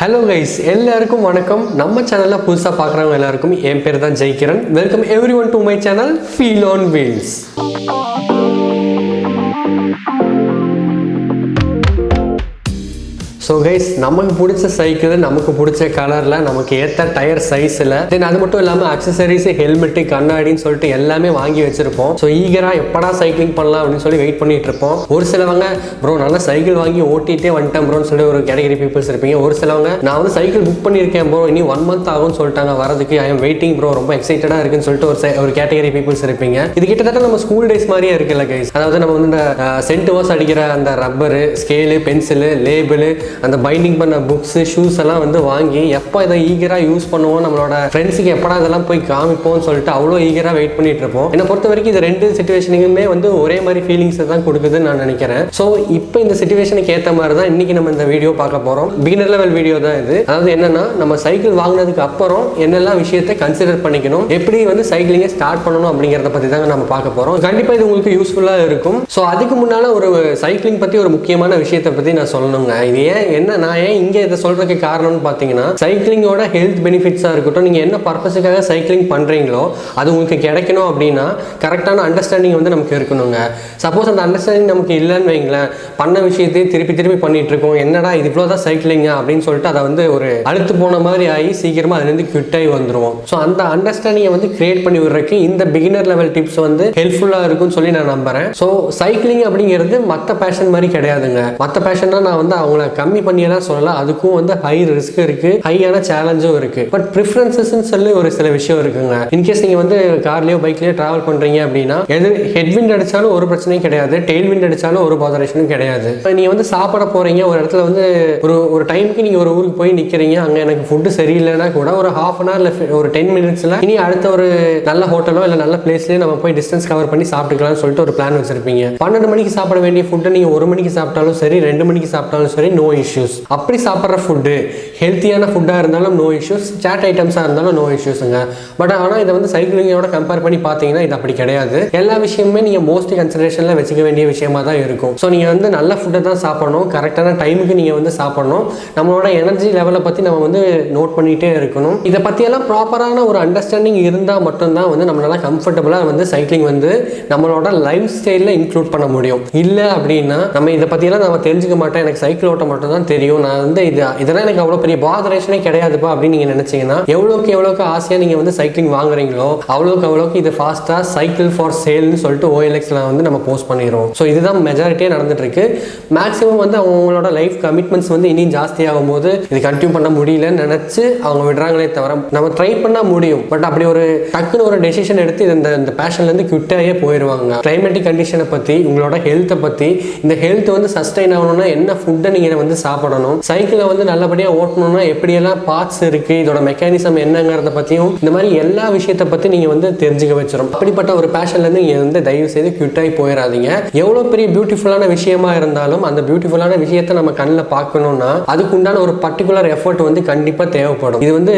Hello guys, எல்லாருக்கும் வணக்கம். நம்ம சேனல்ல புதுசா பார்க்கறவங்க எல்லாருக்கும் என் பேர் தான் ஜெய்கிரண். Welcome everyone to my channel Feel on Wheels. So guys, நமக்கு பிடிச்ச சைக்கிள், நமக்கு பிடிச்ச கலரில், நமக்கு ஏற்ற டயர் சைஸில், தென் அது மட்டும் இல்லாமல் அக்சசரிஸ், ஹெல்மெட்டு, கண்ணாடின்னு சொல்லிட்டு எல்லாமே வாங்கி வச்சுருப்போம். ஸோ ஈகராக எப்படா சைக்கிளிங் பண்ணலாம் அப்படின்னு சொல்லி வெயிட் பண்ணிட்டு இருப்போம். ஒரு சிலவங்க ப்ரோ நல்லா சைக்கிள் வாங்கி ஓட்டிகிட்டே வந்துட்டேன் ப்ரோன்னு சொல்லி ஒரு கேட்டகரி பீப்புள்ஸ் இருப்பீங்க. ஒரு சிலவங்க நான் வந்து சைக்கிள் புக் பண்ணியிருக்கேன் ப்ரோ, இனி 1 month ஆகும்னு சொல்லிட்டாங்க வரதுக்கு, ஐ எம் வெயிட்டிங் ப்ரோ, ரொம்ப எக்ஸைட்டடாக இருக்குன்னு சொல்லிட்டு ஒரு கேட்டகரி பீப்புள்ஸ் இருப்பீங்க. இது கிட்டத்தட்ட நம்ம ஸ்கூல் டேஸ் மாதிரியே இருக்குல்ல கைஸ். அதாவது நம்ம வந்து இந்த சென்ட் வாஸ் அடிக்கிற அந்த ரப்பரு, ஸ்கேலு, பென்சிலு, லேபிளு, அந்த பைண்டிங் பண்ண புக்ஸ், ஷூஸ் எல்லாம் வந்து வாங்கி எப்போ இதை ஈகராக யூஸ் பண்ணுவோம், நம்மளோட ஃப்ரெண்ட்ஸுக்கு எப்படா இதெல்லாம் போய் காமிப்போம்னு சொல்லிட்டு அவ்வளோ ஈகராக வெயிட் பண்ணிட்டு இருப்போம். என்னை பொறுத்த வரைக்கும் இது ரெண்டு சிச்சுவேஷனுக்குமே வந்து ஒரே மாதிரி ஃபீலிங்ஸை தான் கொடுக்குதுன்னு நான் நினைக்கிறேன். ஸோ இப்போ இந்த சிச்சுவேஷனுக்கு ஏற்ற மாதிரி தான் இன்னைக்கு நம்ம இந்த வீடியோ பார்க்க போகிறோம். பிகினர் லெவல் வீடியோ தான் இது. அதாவது என்னன்னா, நம்ம சைக்கிள் வாங்கினதுக்கு அப்புறம் என்னெல்லாம் விஷயத்தை கன்சிடர் பண்ணிக்கணும், எப்படி வந்து சைக்கிளிங்கை ஸ்டார்ட் பண்ணணும் அப்படிங்கிறத பற்றி தாங்க நம்ம பார்க்க போகிறோம். கண்டிப்பாக இது உங்களுக்கு யூஸ்ஃபுல்லாக இருக்கும். ஸோ அதுக்கு முன்னால் ஒரு சைக்கிளிங் பற்றி ஒரு முக்கியமான விஷயத்தை பற்றி நான் சொல்லணுங்க. இது நான் ஏன் இங்கே இதை சொல்றதுக்கு காரணம்னு பார்த்தீங்கன்னா, சைக்கிளிங்கோட ஹெல்த் பெனிஃபிட்ஸாக இருக்கட்டும், நீங்கள் என்ன பர்பஸுக்காக சைக்கிளிங் பண்ணுறீங்களோ அது உங்களுக்கு கிடைக்கணும் அப்படின்னா கரெக்டான அண்டர்ஸ்டாண்டிங் வந்து நமக்கு இருக்கணுங்க. சப்போஸ் அந்த அண்டர்ஸ்டாண்டிங் நமக்கு இல்லைன்னு வைங்களேன், பண்ண விஷயத்தையே திருப்பி திருப்பி பண்ணிட்டு இருக்கோம், என்னடா இது இவ்வளோ தான் சைக்கிளிங்க அப்படின்னு சொல்லிட்டு அதை வந்து ஒரு அழுத்து போன மாதிரி ஆகி சீக்கிரமாக அதுலேருந்து குவிட் ஆகி வந்துடுவோம். ஸோ அந்த அண்டர்ஸ்டாண்டிங்கை வந்து கிரியேட் பண்ணி விடுறதுக்கு இந்த பிகினர் லெவல் டிப்ஸ் வந்து ஹெல்ப்ஃபுல்லாக இருக்கும்னு சொல்லி நான் நம்புறேன். ஸோ சைக்கிளிங் அப்படிங்கிறது மற்ற பேஷன் மாதிரி கிடையாதுங்க. மற்ற பேஷன்னா நான் வந்து அவங்கள கம்மி பண்ணியெல்லாம் சொல்லலாம், அதுக்கும் வந்து ஹை ரிஸ்க் இருக்கு, ஹையான சேலஞ்சும் இருக்கு. பட் ப்ரிஃபரன்சஸ் சொல்லி ஒரு சில விஷயம் இருக்குங்க. இன்கேஸ் நீங்க வந்து கார்லயோ பைக்லயோ டிராவல் பண்றீங்க அப்படின்னா, எது ஹெட்விண்ட் அடிச்சாலும் ஒரு பிரச்சனையும் கிடையாது, டெயில் விண்ட் அடிச்சாலும் ஒரு பாதரேஷனும் கிடையாது. நீங்க வந்து சாப்பிட போறீங்க ஒரு இடத்துல வந்து ஒரு டைமுக்கு நீங்க ஒரு ஊருக்கு போய் நிக்கிறீங்க, அங்க எனக்கு ஃபுட்டு சரியில்லைன்னா கூட ஒரு ஹாஃப் அன் ஹவர்ல ஒரு 10 minutesல இனி அடுத்த ஒரு நல்ல ஹோட்டலோ இல்ல நல்ல பிளேஸ்லயே நம்ம போய் டிஸ்டன்ஸ் கவர் பண்ணி சாப்பிட்டுக்கலாம்னு சொல்லிட்டு ஒரு பிளான் வச்சிருப்பீங்க. 12 மணிக்கு சாப்பிட வேண்டிய ஃபுட்டை நீங்க 1 மணிக்கு சாப்பிட்டாலும் சரி, 2 மணிக்கு சாப்பிட்டாலும் சரி, நோ இஷ்யூஸ். அப்படி சாப்பிட்ற ஃபுட்டு ஹெல்த்தியான ஃபுட்டாக இருந்தாலும் நோ இஷ்யூஸ், சாட் ஐட்டம்ஸாக இருந்தாலும் நோ இஷ்யூஸுங்க. பட் ஆனால் இதை வந்து சைக்கிளிங்கோட கம்பேர் பண்ணி பார்த்தீங்கன்னா இது அப்படி கிடையாது. எல்லா விஷயமுமே நீங்கள் மோஸ்ட்லி கன்சிடரேஷனில் வச்சுக்க வேண்டிய விஷயமா தான் இருக்கும். ஸோ நீங்கள் வந்து நல்ல ஃபுட்டை தான் சாப்பிடணும், கரெக்டான டைமுக்கு நீங்கள் வந்து சாப்பிடணும், நம்மளோட எனர்ஜி லெவலை பற்றி நம்ம வந்து நோட் பண்ணிகிட்டே இருக்கணும். இதை பற்றியெல்லாம் ப்ராப்பரான ஒரு அண்டர்ஸ்டாண்டிங் இருந்தால் மட்டும்தான் வந்து நம்மளால கம்ஃபர்டபுளாக வந்து சைக்கிளிங் வந்து நம்மளோட லைஃப் ஸ்டைலில் இன்க்ளூட் பண்ண முடியும். இல்லை அப்படின்னா நம்ம இதை பற்றியெல்லாம் நம்ம தெரிஞ்சுக்க மாட்டேன், எனக்கு சைக்கிள் ஓட்ட மட்டும் தான் தெரியும், நான் வந்து இதெல்லாம் எனக்கு அவ்வளோ பெரிய பாதரேஷனே கிடையாதுப்பா அப்படின்னு நீங்கள் நினச்சிங்கன்னா, எவ்வளோக்கு ஆசையாக நீங்கள் வந்து சைக்கிளிங் வாங்குறீங்களோ அவ்வளோக்கு இது ஃபாஸ்ட்டாக சைக்கிள் ஃபார் சேல்னு சொல்லிட்டு OLXல வந்து நம்ம போஸ்ட் பண்ணிடுறோம். ஸோ இதுதான் மெஜாரிட்டியாக நடந்துட்டு இருக்கு. மேக்ஸிமம் வந்து அவங்களோட லைஃப் கமிட்மெண்ட்ஸ் வந்து இன்னும் ஜாஸ்தியாகும் போது இது கண்டினியூ பண்ண முடியலன்னு நினச்சி அவங்க விடுறாங்களே தவிர, நம்ம ட்ரை பண்ணால் முடியும். பட் அப்படி ஒரு டக்குன்னு ஒரு டெசிஷன் எடுத்து இந்த பேஷன்லேருந்து குவிட்டாயே போயிடுவாங்க. கிளைமேட்டிக் கண்டிஷனை பற்றி, உங்களோட ஹெல்த்தை பற்றி, இந்த ஹெல்த் வந்து சஸ்டைன் ஆகணும்னா என்ன ஃபுட்டை நீங்கள் வந்து சாப்பிடணும், சைக்கிளை வந்து நல்லபடியாக ஓட்டணும்னா எப்படியெல்லாம் பார்ட்ஸ் இருக்கு, இதோட மெக்கானிசம் என்னங்கிறத பற்றியும், இந்த மாதிரி எல்லா விஷயத்தை பற்றி நீங்கள் வந்து தெரிஞ்சுக்க வச்சிடும். அப்படிப்பட்ட ஒரு பேஷன்லேருந்து நீங்கள் வந்து தயவு செய்து குவிட்டாகி போயிடாதீங்க. எவ்வளோ பெரிய பியூட்டிஃபுல்லான விஷயமா இருந்தாலும் அந்த பியூட்டிஃபுல்லான விஷயத்தை நம்ம கண்ணில் பார்க்கணும்னா அதுக்கு உண்டான ஒரு பர்டிகுலர் எஃபர்ட் வந்து கண்டிப்பாக தேவைப்படும். இது வந்து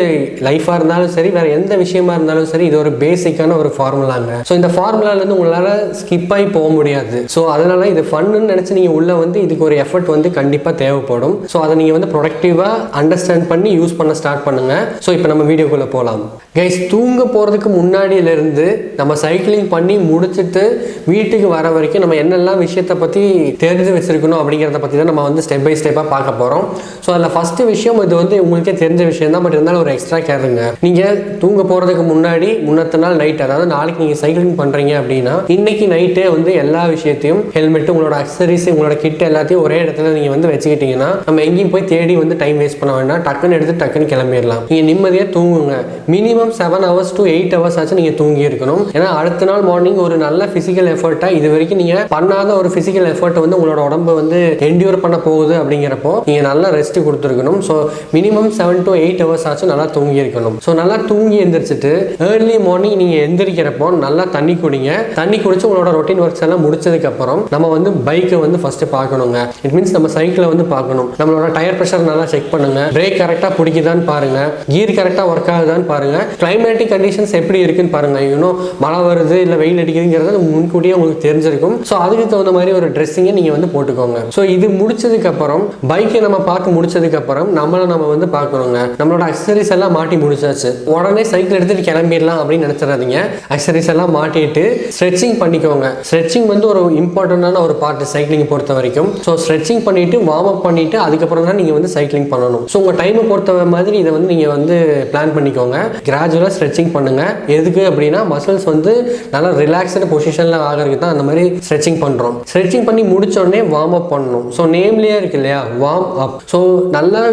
லைஃபாக இருந்தாலும் சரி, வேற எந்த விஷயமா இருந்தாலும் சரி, இது ஒரு பேசிக்கான ஒரு ஃபார்முலாங்க. ஸோ இந்த ஃபார்முலாலேருந்து உங்களால் ஸ்கிப் ஆகி போக முடியாது. ஸோ அதனால இது ஃபன்னு நினச்சி நீங்கள் உள்ள வந்து இதுக்கு ஒரு எஃபர்ட் வந்து கண்டிப்பாக தேவைப்படும். ஸோ அதை நீங்கள் வந்து ப்ரொடக்டிவாக அண்டர்ஸ்டாண்ட் பண்ணி யூஸ் பண்ண ஸ்டார்ட் பண்ணுங்க. ஸோ இப்போ நம்ம வீடியோக்குள்ளே போகலாம். கைஸ், தூங்க போகிறதுக்கு முன்னாடியிலேருந்து நம்ம சைக்கிளிங் பண்ணி முடிச்சுட்டு வீட்டுக்கு வர வரைக்கும் நம்ம என்னெல்லாம் விஷயத்தை பற்றி தெரிஞ்சு வச்சிருக்கணும் அப்படிங்கிறத பற்றி தான் நம்ம வந்து ஸ்டெப் பை ஸ்டெப்பாக பார்க்க போகிறோம். ஸோ அதில் ஃபஸ்ட்டு விஷயம், இது வந்து உங்களுக்கே தெரிஞ்ச விஷயம் தான், பட் இருந்தாலும் ஒரு எக்ஸ்ட்ரா கேருங்க. நீங்கள் தூங்க போகிறதுக்கு முன்னாடி முன்னத்த நாள் நைட், அதாவது நாளைக்கு நீங்கள் சைக்கிளிங் பண்ணுறீங்க அப்படின்னா இன்னைக்கு நைட்டே வந்து எல்லா விஷயத்தையும், ஹெல்மெட்டு, உங்களோட அக்சசரிஸ், உங்களோட கிட் எல்லாத்தையும் ஒரே இடத்துல நீங்கள் வந்து வச்சுக்கிட்டீங்கன்னா நம்ம எங்கேயும் போய் தேடி வந்து டைம் வேஸ்ட் பண்ண வேண்டாம், டக்குன்னு எடுத்து டக்குன்னு கிளம்பிடலாம். நீங்கள் நிம்மதியாக தூங்குங்க. மினிமம் 7 hours to 8 hours ஆச்சு நீங்கள் தூங்கி இருக்கணும். ஏன்னா அடுத்த நாள் மார்னிங் ஒரு நல்ல பிசிக்கல் எஃபர்ட்டாக, இது வரைக்கும் நீங்கள் பண்ணாத ஒரு பிசிக்கல் எஃபர்ட்டை வந்து உங்களோட உடம்பு வந்து என்டியூர் பண்ண போகுது அப்படிங்கிறப்போ நீங்கள் நல்லா ரெஸ்ட் கொடுத்துருக்கணும். ஸோ மினிமம் 7 to 8 hours ஆச்சு நல்லா தூங்கி இருக்கணும். ஸோ நல்லா தூங்கி எந்திரிச்சிட்டு ஏர்லி மார்னிங் நீங்கள் எந்திரிக்கிறப்போ நல்லா தண்ணி குடிங்க. தண்ணி குடிச்சு உங்களோட ரொட்டீன் ஒர்க்ஸ் எல்லாம் முடிச்சதுக்கு அப்புறம் நம்ம வந்து பைக்கை வந்து ஃபர்ஸ்ட் பார்க்கணுங்க. இட் மீன்ஸ் நம்ம சைக்கிளை வந்து பார்க்கணும். பண்ணணும். நம்மளோட டயர் ப்ரெஷர் நல்லா செக் பண்ணுங்க, பிரேக் கரெக்டாக பிடிக்குதான்னு பாருங்க, கீர் கரெக்டாக ஒர்க் ஆகுதான்னு பாருங்க, கிளைமேட்டிக் கண்டிஷன்ஸ் எப்படி இருக்குன்னு பாருங்க. இன்னும் மழை வருது இல்லை வெயில் அடிக்குதுங்கிறது முன்கூட்டியே உங்களுக்கு தெரிஞ்சிருக்கும். ஸோ அதுக்கு தகுந்த மாதிரி ஒரு ட்ரெஸ்ஸிங்கை நீங்கள் வந்து போட்டுக்கோங்க. ஸோ இது முடிச்சதுக்கப்புறம் பைக்கை நம்ம பார்க்க முடிச்சதுக்கப்புறம் நம்ம வந்து பார்க்கணுங்க. நம்மளோட அக்சசரிஸ் எல்லாம் மாட்டி முடிச்சாச்சு, உடனே சைக்கிள் எடுத்துட்டு கிளம்பிடலாம் அப்படின்னு நினைச்சிடாதீங்க. அக்சசரிஸ் எல்லாம் மாட்டிட்டு ஸ்ட்ரெச்சிங் பண்ணிக்கோங்க. ஸ்ட்ரெச்சிங் வந்து ஒரு இம்பார்ட்டண்டான ஒரு பார்ட் சைக்கிளிங் பொறுத்த வரைக்கும். ஸோ ஸ்ட்ரெச்சிங் பண்ணிட்டு வார்ம் அப் பண்ணிட்டு அதுக்கப்புறம் தான் நீங்கள் வந்து சைக்கிளிங் பண்ணணும். ஸோ உங்கள் டைமை பொறுத்த மாதிரி இதை வந்து நீங்கள் வந்து பிளான் பண்ணிக்கோங்க. கிராஜுவலாக ஸ்ட்ரெச்சிங் பண்ணுங்க. எதுக்கு அப்படின்னா மசில்ஸ் வந்து நல்லா ரிலாக்ஸ்டு பொசிஷனில் ஆகிறதுக்கு தான் அந்த மாதிரி ஸ்ட்ரெச்சிங் பண்ணுறோம். ஸ்ட்ரெச்சிங் பண்ணி முடிச்ச உடனே வார்ம் அப் பண்ணணும். ஸோ நேம்லேயே இருக்கு இல்லையா, வார்ம் அப். ஸோ நல்லா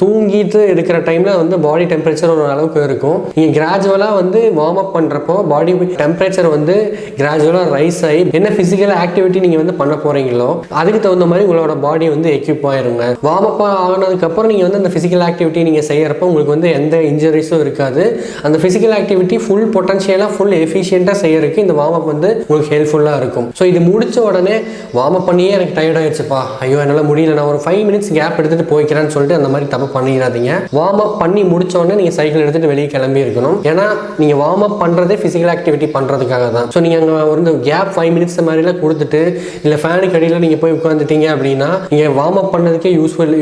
தூங்கிட்டு இருக்கிற டைமில் வந்து பாடி டெம்பரேச்சர் ஒரு அளவுக்கு இருக்கும். நீங்கள் கிராஜுவலாக வந்து வார்ம் அப் பண்ணுறப்போ பாடி டெம்பரேச்சர் வந்து கிராஜுவலாக ரைஸ் ஆகி என்ன ஃபிசிக்கல் ஆக்டிவிட்டி நீங்கள் வந்து பண்ண போகிறீங்களோ அதுக்கு தகுந்த மாதிரி உங்களோட பாடி வந்து எக்யூப் ஆயிருங்க. வார்ம் அப் ஆனதுக்கப்புறம் நீங்கள் வந்து அந்த ஃபிசிக்கல் ஆக்டிவிட்டி நீங்கள் செய்யறப்போ உங்களுக்கு வந்து எந்த இன்ஜுரிஸும் இருக்காது. அந்த ஃபிசிக்கல் ஆக்டிவிட்டி ஃபுல் பொட்டன்ஷியலாக ஃபுல் எஃபிஷியண்டாக செய்யறதுக்கு இந்த வார்ம் அப் வந்து உங்களுக்கு ஹெல்ப்ஃபுல்லாக இருக்கும். ஸோ இது முடிச்ச உடனே வார்ம் அப் பண்ணியே எனக்கு டயர்ட் ஆயிடுச்சுப்பா, ஐயோ என்னால் முடியல, நான் ஒரு 5 மினிட்ஸ் கேப் எடுத்துகிட்டு போய்க்கிறேன்னு சொல்லிட்டு அந்த மாதிரி தப்பு பண்ணிடாதீங்க. வார்ம் அப் பண்ணி முடிச்ச உடனே நீங்கள் சைக்கிள் எடுத்துகிட்டு வெளியே கிளம்பி இருக்கணும். ஏன்னா நீங்கள் வார்ம் அப் பண்ணுறதே ஃபிசிக்கல் ஆக்டிவிட்டி பண்ணுறதுக்காக தான். ஸோ நீங்கள் அங்கே ஒரு கேப் 5 மினிட்ஸ் மாதிரிலாம் கொடுத்துட்டு இல்லை ஃபேனுக்கு அடியில் நீங்கள் போய் உட்காந்துட்டீங்க அப்படின்னா நீங்கள் வார்ம் அப் பண்ணதுக்கே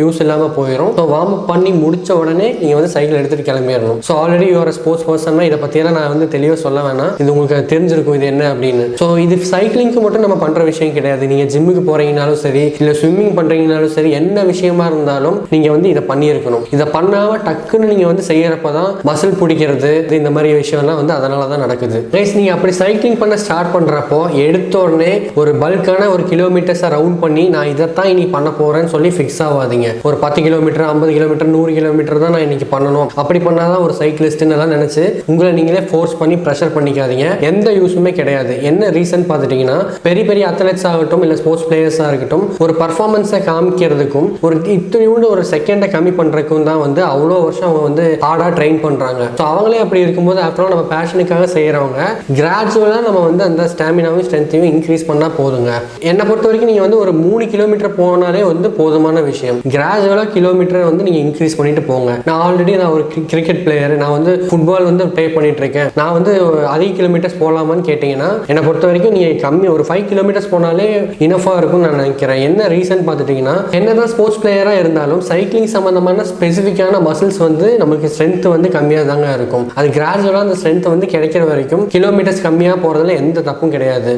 யூஸ் இல்லாமல் போயிடும். ஸோ வார்ம் அப் பண்ணி முடிச்ச உடனே நீங்கள் வந்து சைக்கிள் எடுத்துகிட்டு கிளம்பிடணும். ஸோ ஆல்ரெடி ஒரு ஸ்போர்ட்ஸ் பர்சன்னா இதை பற்றியெல்லாம் நான் வந்து தெளிவாக சொல்ல வேணாம், இது உங்களுக்கு தெரிஞ்சிருக்கும் இது என்ன அப்படின்னு. ஸோ இது சைக்கிளிங்க்கு மட்டும் நம்ம பண்ணுற விஷயம் கிடையாது. நீங்கள் ஜிம்முக்கு போகிறீங்கனாலும் சரி இல்லை ஸ்விம்மிங் பண்ணுறீங்கனாலும் சரி, என்ன விஷயமா இருந்தாலும் நீங்கள் வந்து இதை பண்ணியிருக்கணும். இதை பண்ணாமல் டக்குன்னு நீங்கள் வந்து செய்யறப்ப தான் மசில் பிடிக்கிறது இந்த மாதிரி விஷயம்லாம் வந்து அதனால தான் நடக்குது. நீங்கள் அப்படி சைக்கிளிங் பண்ண ஸ்டார்ட் பண்ணுறப்போ எடுத்த உடனே ஒரு பல்கான ஒரு கிலோமீட்டர்ஸை ரவுண்ட் பண்ணி நான் இதைத்தான் இனி பண்ண போகிறேன்னு சொல்லி ஃபிக்ஸ் ஆகாதீங்க. ஒரு 10 கிலோமீட்டர் 50 கிலோமீட்டர் 100 கிலோமீட்டர் தான் நான் இன்னைக்கு பண்ணணும், அப்படி பண்ணாதான் ஒரு சைக்கிளிஸ்ட்னு எல்லாம் நினச்சி உங்களை நீங்களே ஃபோர்ஸ் பண்ணி ப்ரெஷர் பண்ணிக்காதீங்க. எந்த யூஸுமே கிடையாது. என்ன ரீசன் பார்த்துட்டிங்கன்னா பெரிய பெரிய அத்லெட்ஸ் ஆகட்டும் இல்லை ஸ்போர்ட்ஸ் பிளேயர்ஸாக இருக்கட்டும் ஒரு பர்ஃபார்மன்ஸை காமிக்கிறதுக்கும் ஒரு இத்தனையோண்டு ஒரு செகண்டை கம்மி பண்ணுறதுக்கும் தான் வந்து அவ்வளோ வருஷம் அவங்க வந்து ஹார்டாக ட்ரெயின் பண்ணுறாங்க. ஸோ அவங்களே அப்படி இருக்கும்போது ஆஃப்டர் நம்ம பேஷனுக்காக செய்கிறவங்க கிராஜுவலாக நம்ம வந்து அந்த ஸ்டாமினாவும் ஸ்ட்ரென்த்தையும் இன்க்ரீஸ் பண்ணால் போதுங்க. என்னை பொறுத்த வரைக்கும் நீங்கள் வந்து ஒரு 3 கிலோமீட்டர் போனாலே வந்து போதுமான விஷயம். கிராஜுவலாக கிலோமீட்டரை வந்து நீங்கள் இன்க்ரீஸ் பண்ணிட்டு போங்க. நான் ஆல்ரெடி ஒரு கிரிக்கெட் பிளேயர், நான் வந்து ஃபுட்பால் வந்து ப்ளே பண்ணிட்டு இருக்கேன், நான் வந்து அதிக கிலோமீட்டர்ஸ் போகலாமான்னு கேட்டிங்கன்னா என்னை பொறுத்த வரைக்கும் நீங்கள் கம்மி ஒரு 5 கிலோமீட்டர்ஸ் போனாலே இனஃபாக இருக்கும்னு நான் நினைக்கிறேன். என்ன ரீசன் பார்த்துட்டிங்கன்னா என்னதான் ஸ்போர்ட்ஸ் பிளேயராக இருந்தாலும் சைக்கிளிங் சம்மந்தமான ஸ்பெசிஃபிக்கான மசில்ஸ் வந்து நமக்கு ஸ்ட்ரென்த் வந்து கம்மியாக தாங்க இருக்கும். அது கிராஜுவலாக அந்த ஸ்ட்ரென்த் வந்து கிடைக்கிற வரைக்கும் கிலோமீட்டர்ஸ் கம்மியாக போகிறதுல எந்த தப்பும் கிடையாது.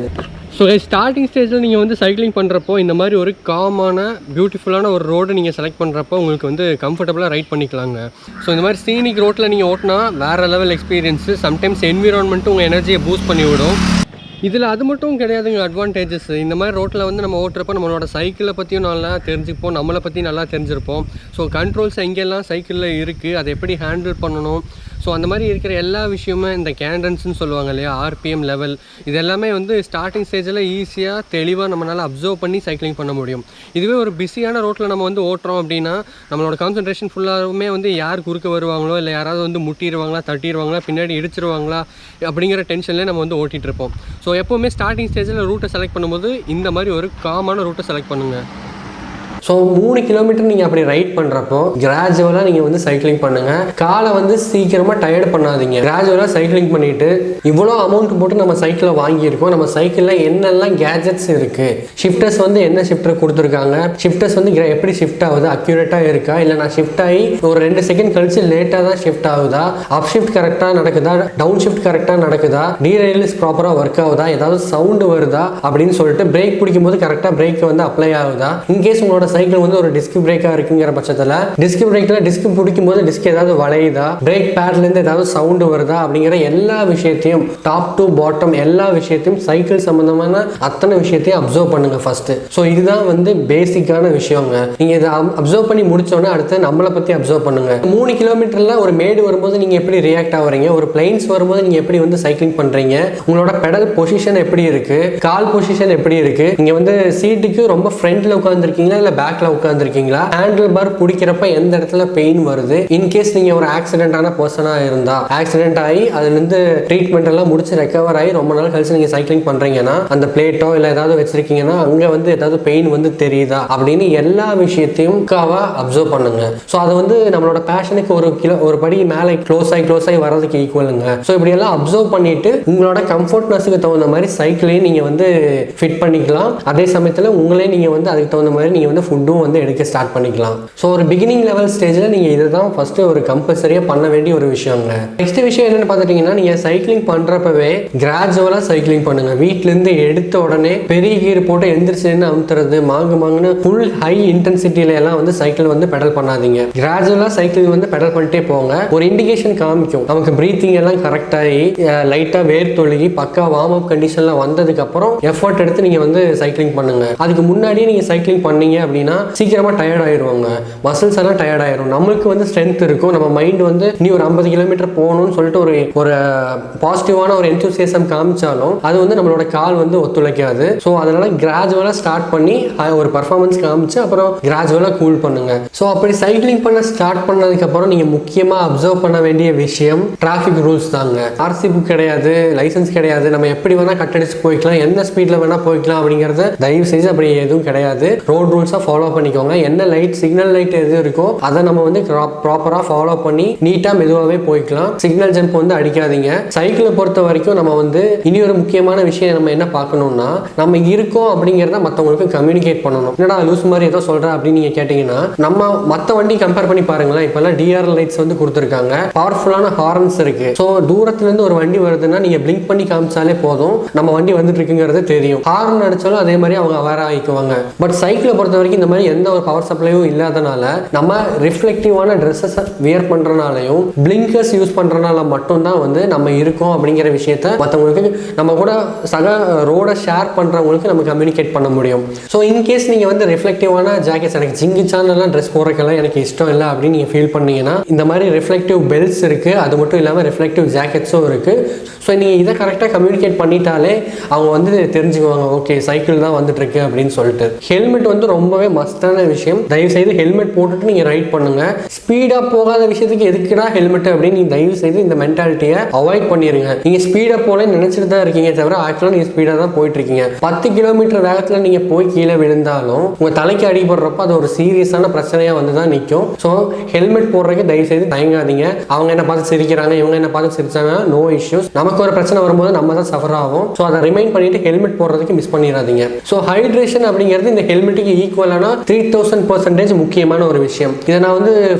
ஸோ ஸ்டார்டிங் ஸ்டேஜில் நீங்கள் வந்து சைக்கிளிங் பண்ணுறப்போ இந்த மாதிரி ஒரு காமான பியூட்டிஃபுல்லான ஒரு ரோடு நீங்கள் செலக்ட் பண்ணுறப்போ உங்களுக்கு வந்து கம்ஃபர்டபுளாக ரைட் பண்ணிக்கலாங்க. ஸோ இந்த மாதிரி சீனிக் ரோட்டில் நீங்கள் ஓட்டினா வேறு லெவல் எக்ஸ்பீரியன்ஸு. சம்டைம்ஸ் என்விரான்மெண்ட்டும் உங்கள் எனர்ஜியை பூஸ்ட் பண்ணி விடும். இதில் அது மட்டும் கிடையாதுங்க அட்வான்டேஜஸ். இந்த மாதிரி ரோட்டில் வந்து நம்ம ஓட்டுறப்போ நம்மளோட சைக்கிளை பற்றியும் நல்லா தெரிஞ்சுப்போம், நம்மளை பற்றி நல்லா தெரிஞ்சிருப்போம். ஸோ கண்ட்ரோல்ஸ் எங்கெல்லாம் சைக்கிளில் இருக்குது, அதை எப்படி ஹேண்டில் பண்ணணும், ஸோ அந்த மாதிரி இருக்கிற எல்லா விஷயமும் இந்த கேண்டன்ஸ்னு சொல்லுவாங்க இல்லையா, ஆர்பிஎம் லெவல், இது எல்லாமே வந்து ஸ்டார்டிங் ஸ்டேஜில் ஈஸியாக தெளிவாக நம்மளால் அப்சர்வ் பண்ணி சைக்கிளிங் பண்ண முடியும். இதுவே ஒரு பிஸியான ரோட்டில் நம்ம வந்து ஓட்டுறோம் அப்படின்னா நம்மளோட கான்சன்ட்ரேஷன் ஃபுல்லாகவுமே வந்து யார் குறுக்க வருவாங்களோ இல்லை யாராவது வந்து முட்டிடுவாங்களா தட்டிடுவாங்களா பின்னாடி இடிச்சிருவாங்களா அப்படிங்கிற டென்ஷன்லேயே நம்ம வந்து ஓட்டிகிட்டு இருப்போம். ஸோ எப்போவுமே ஸ்டார்டிங் ஸ்டேஜில் ரூட்டை செலக்ட் பண்ணும்போது இந்த மாதிரி ஒரு காமான ரூட்டை செலக்ட் பண்ணுங்கள். ஸோ 3 கிலோமீட்டர் நீங்கள் அப்படி ரைட் பண்ணுறப்போ கிராஜுவலாக நீங்கள் வந்து சைக்கிளிங் பண்ணுங்கள். காலை வந்து சீக்கிரமாக டயர்டு பண்ணாதீங்க. கிராஜுவலாக சைக்கிளிங் பண்ணிவிட்டு இவ்வளோ அமௌண்ட் போட்டு நம்ம சைக்கிளை வாங்கியிருக்கோம், நம்ம சைக்கிளில் என்னெல்லாம் கேஜெட்ஸ் இருக்குது, ஷிஃப்டர்ஸ் வந்து என்ன ஷிஃப்டர் கொடுத்துருக்காங்க, ஷிஃப்டர்ஸ் வந்து எப்படி ஷிஃப்ட் ஆகுது, அக்யூரேட்டாக இருக்கா, இல்லை நான் ஷிஃப்ட் ஆகி ஒரு 2 செகண்ட் கழிச்சு லேட்டாக தான் ஷிஃப்ட் ஆகுதா, அப் ஷிஃப்ட் கரெக்டாக நடக்குதா, டவுன் ஷிஃப்ட் கரெக்டாக நடக்குதா, டீரெயில்ஸ் ப்ராப்பராக ஒர்க் ஆகுதா, ஏதாவது சவுண்டு வருதா அப்படின்னு சொல்லிட்டு பிரேக் பிடிக்கும் போது கரெக்டாக பிரேக் வந்து அப்ளை ஆகுதா, இன்கேஸ் உங்களோட சைக்கிள் வந்து ஒரு டிஸ்க் பிரேக்கா இருக்குங்கிற பட்சத்தில் டிஸ்க் பிரேக்ல டிஸ்க் பிடிக்கும் போது டிஸ்க் ஏதாவது வளையுதா, பிரேக் பேட்ல இருந்து ஏதாவது சவுண்ட் வருதா அப்படிங்கிற எல்லா விஷயத்தையும் டாப் டு பாட்டம் எல்லா விஷயத்தையும் சைக்கிள் சம்பந்தமான அத்தனை விஷயத்தையும் அப்சர்வ் பண்ணுங்க ஃபர்ஸ்ட். ஸோ இதுதான் வந்து பேசிக்கான விஷயங்க. நீங்க இதை அப்சர்வ் பண்ணி முடிச்சோன்னே அடுத்து நம்மளை பத்தி அப்சர்வ் பண்ணுங்க. 3 கிலோமீட்டர்ல ஒரு மேடு வரும்போது நீங்க எப்படி ரியாக்ட் ஆகுறீங்க, ஒரு பிளைன்ஸ் வரும்போது நீங்க எப்படி வந்து சைக்கிளிங் பண்றீங்க, உங்களோட பெடல் பொசிஷன் எப்படி இருக்கு, கால் பொசிஷன் எப்படி இருக்கு, நீங்க வந்து சீட்டுக்கு ரொம்ப ஃப்ரண்ட்ல உட்காந்துருக்கீங்களா இல்ல பேக்ல உட்காந்துருக்கீங்களா, ஹேண்டில் பார் பிடிக்கிறப்ப எந்த இடத்துல பெயின் வருது, இன்கேஸ் நீங்க ஒரு ஆக்சிடென்டான பர்சனா இருந்தா ஆக்சிடென்ட் ஆகி அதுல இருந்து ட்ரீட்மெண்ட் எல்லாம் முடிச்சு ரெக்கவர் ஆகி ரொம்ப நாள் கழிச்சு நீங்க சைக்கிளிங் பண்றீங்கன்னா அந்த பிளேட்டோ இல்ல ஏதாவது வச்சிருக்கீங்கன்னா அங்க வந்து ஏதாவது பெயின் வந்து தெரியுதா அப்படின்னு எல்லா விஷயத்தையும் அப்சர்வ் பண்ணுங்க. ஸோ அது வந்து நம்மளோட பேஷனுக்கு ஒரு படி மேலே க்ளோஸ் ஆகி வர்றதுக்கு ஈக்குவலுங்க. ஸோ இப்படி எல்லாம் அப்சர்வ் பண்ணிட்டு உங்களோட கம்ஃபர்ட்னஸுக்கு தகுந்த மாதிரி சைக்கிளையும் நீங்க வந்து ஃபிட் பண்ணிக்கலாம். அதே சமயத்தில் உங்களே நீங்க வந்து அதுக்கு தகுந்த மாதிரி நீங்க வந்து ஃபுட்டும் வந்து எடுக்க ஸ்டார்ட் பண்ணிக்கலாம். ஸோ ஒரு பிகினிங் லெவல் ஸ்டேஜில் நீங்க இதை தான் ஃபர்ஸ்ட் ஒரு கம்பல்சரியா பண்ண வேண்டிய ஒரு விஷயங்க. நெக்ஸ்ட் விஷயம் என்னன்னு பார்த்துட்டீங்கன்னா, நீங்க சைக்கிளிங் பண்றப்பவே கிராஜுவலா சைக்கிளிங் பண்ணுங்க. வீட்ல இருந்து எடுத்த உடனே பெரிய கீர் போட்டு எந்திரிச்சு அமுத்துறது மாங்குன்னு ஃபுல் ஹை இன்டென்சிட்டியில எல்லாம் வந்து சைக்கிள் வந்து பெடல் பண்ணாதீங்க. கிராஜுவலா சைக்கிள் வந்து பெடல் பண்ணிட்டே போங்க. ஒரு இண்டிகேஷன் காமிக்கும் நமக்கு பிரீத்திங் எல்லாம் கரெக்ட் ஆகி லைட்டா வேர்த்தொழுகி பக்கா வார்ம் அப் கண்டிஷன்ல வந்ததுக்கு அப்புறம் எஃபர்ட் எடுத்து நீங்க வந்து சைக்கிளிங் பண்ணுங்க. அதுக்கு முன்னாடியே நீங்க சைக்கிளிங் பண்ணீங்க அப்படின்னா சீக்கிரமா டயர்ட் ஆயிடுவாங்க, மசில்ஸ் எல்லாம் டயர்ட் ஆயிரும். நம்மளுக்கு வந்து ஸ்ட்ரென்த் இருக்கும், நம்ம மைண்ட் வந்து நீ ஒரு 50 கிலோமீட்டர் போகணும்னு சொல்லிட்டு ஒரு பாசிட்டிவான ஒரு என்தூசியாசம் காமிச்சாலும் அது வந்து நம்மளோட கால் வந்து ஒத்துழைக்காது. ஸோ அதனால கிராஜுவலா ஸ்டார்ட் பண்ணி ஒரு பர்ஃபார்மன்ஸ் காமிச்சு அப்புறம் கிராஜுவலா கூல் பண்ணுங்க. ஸோ அப்படி சைக்கிளிங் பண்ண ஸ்டார்ட் பண்ணதுக்கு அப்புறம் நீங்க முக்கியமா அப்சர்வ் பண்ண வேண்டிய விஷயம் டிராஃபிக் ரூல்ஸ் தாங்க. ஆர்சி புக் கிடையாது, லைசன்ஸ் கிடையாது, நம்ம எப்படி வேணா கட்டடிச்சு போய்க்கலாம், எந்த ஸ்பீட்ல வேணா போய்க்கலாம் அப்படிங்கறத தயவு செஞ்சு அப்படி எதுவும் கிடையாது. ரோட் ரூல்ஸா ஃபாலோ பண்ணிக்கோங்க. என்ன லைட் சிக்னல் லைட் எது இருக்கோ அதை நம்ம வந்து ப்ராப்பரா ஃபாலோ பண்ணி நீட்டா மெதுவாகவே போய்க்கலாம். சிக்னல் ஜம்ப் வந்து அடிக்காதீங்க. சைக்கிளை பொறுத்த வரைக்கும் நம்ம வந்து இனி ஒரு முக்கியமான விஷயம் நம்ம என்ன பார்க்கணும்னா, நம்ம இருக்கோம் அப்படிங்கிறத மற்றவங்களுக்கு கம்யூனிகேட் பண்ணணும். என்னடா லூஸ் மாதிரி ஏதோ சொல்ற அப்படின்னு நீங்க கேட்டீங்கன்னா, நம்ம மற்ற வண்டி கம்பேர் பண்ணி பாருங்களேன். இப்பெல்லாம் டிஆர் லைட்ஸ் வந்து கொடுத்துருக்காங்க, பவர்ஃபுல்லான ஹார்ன்ஸ் இருக்கு. ஸோ தூரத்துல இருந்து ஒரு வண்டி வருதுன்னா நீங்க பிளிங்க் பண்ணி காமிச்சாலே போதும், நம்ம வண்டி வந்துட்டு இருக்குங்கிறது தெரியும். ஹார்ன் அடிச்சாலும் அதே மாதிரி அவங்க அவேர் ஆகிக்குவாங்க. பட் சைக்கிளை பொறுத்த வரைக்கும் இந்த மாதிரி எந்த ஒரு பவர் சப்ளையும் இல்லாதனால நம்ம ரிஃப்ளெக்டிவான ட்ரெஸ்ஸஸ் வியர் பண்றனாலையும் பிளிங்கர்ஸ் யூஸ் பண்றனால மட்டும்தான் வந்து நம்ம இருக்கோம் அப்படிங்கிற விஷயத்த மற்றவங்களுக்கு நம்ம கூட சக ரோட ஷேர் பண்றவங்களுக்கு நம்ம கம்யூனிகேட் பண்ண முடியும். ஸோ இன்கேஸ் நீங்க வந்து ரிஃப்ளெக்டிவான ஜாக்கெட்ஸ் எனக்கு ஜிங்கி சேனல்லாம் ட்ரெஸ் போடுறதுக்கெல்லாம் எனக்கு இஷ்டம் இல்லை அப்படின்னு நீங்க ஃபீல் பண்ணீங்கன்னா இந்த மாதிரி ரிஃப்ளெக்டிவ் பெல்ட்ஸ் இருக்கு, அது மட்டும் இல்லாமல் ரிஃப்ளெக்டிவ் ஜாக்கெட்ஸும் இருக்கு. ஸோ நீங்கள் இதை கரெக்டாக கம்யூனிகேட் பண்ணிட்டாலே அவங்க வந்து தெரிஞ்சுக்குவாங்க, ஓகே சைக்கிள் தான் வந்துட்டு இருக்கு அப்படின்னு சொல்லிட்டு. ஹெல்மெட் வந்து ரொம்பவே மஸ்டான விஷயம். தயவு செய்து ஹெல்மெட் போட்டுட்டு நீங்கள் ரைட் பண்ணுங்க. ஸ்பீடாக போகாத விஷயத்துக்கு எதுக்குடா ஹெல்மெட் அப்படின்னு நீங்கள் தயவு செய்து இந்த மென்டாலிட்டியை அவாய்ட் பண்ணிடுங்க. நீங்கள் ஸ்பீடாக போல நினைச்சிட்டு தான் இருக்கீங்க தவிர ஆக்சுவலாக நீங்கள் ஸ்பீடாக தான் போயிட்டு இருக்கீங்க. 10 கிலோமீட்டர் வேகத்தில் நீங்கள் போய் கீழே விழுந்தாலும் உங்கள் தலைக்கு அடிபடுறப்ப அது ஒரு சீரியஸான பிரச்சனையாக வந்து தான் நிற்கும். ஸோ ஹெல்மெட் போடுறதுக்கு தயவு செய்து தயங்காதீங்க. அவங்க என்ன பார்த்து சிரிக்கிறாங்க, இவங்க என்ன பார்த்து சிரிச்சாங்க, நோ இஷ்யூஸ். நமக்கு ஒரு பிரச்சனை வரும்போது நம்ம தான் சஃபர் ஆகும். ஸோ அதை ரிமைண்ட் பண்ணிட்டு ஹெல்மெட் போடுறதுக்கு மிஸ் பண்ணிடாதீங்க. ஸோ ஹைட்ரேஷன் அப்படிங்கிறது இந்த ஹெல்மெட்டுக்கு ஈக்குவலான 3000% முக்கியமான ஒரு விஷயம். இதை நான் வந்து